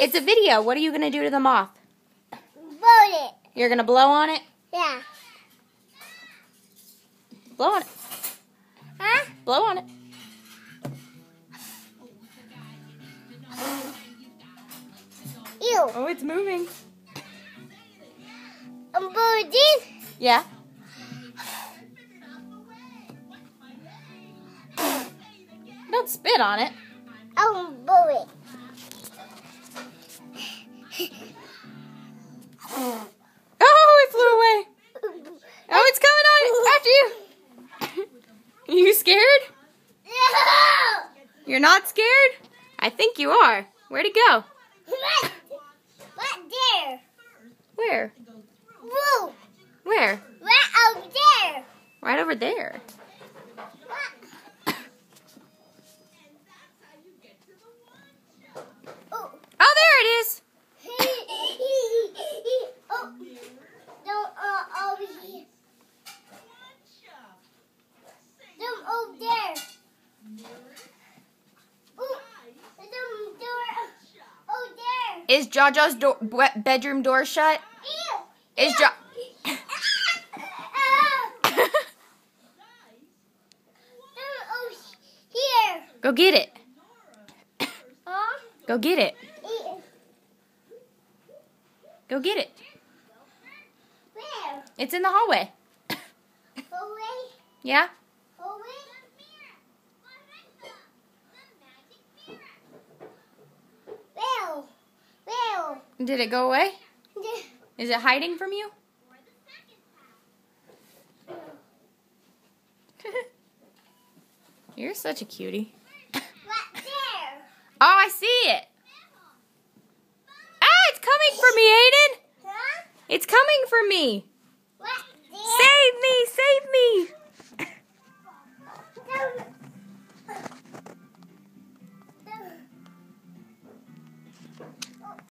It's a video. What are you going to do to the moth? Blow it. You're going to blow on it? Yeah. Blow on it. Huh? Blow on it. Ew. Oh, it's moving. I'm blowing this. Yeah. Don't spit on it. I'm blowing. Oh, it flew away. Oh, it's coming on after you. You scared? You're not scared? I think you are. Where'd it go? Right there. Where? Whoa. Where? Right over there. Right over there. Oh. Oh, there it is. Oh. No, over here. Them over there. Oh, them door over there. Is Jaja's bedroom door shut? Ew. Is Ja... Here. Go get it. Huh? Go get it. Ew. Go get it. Where? It's in the hallway. Away? Yeah? Away? Where? Where? Did it go away? Is it hiding from you? You're such a cutie. Right there. Oh, I see it. Ah, it's coming for me, Aiden. Huh? It's coming for me. Right there. Save me, save me.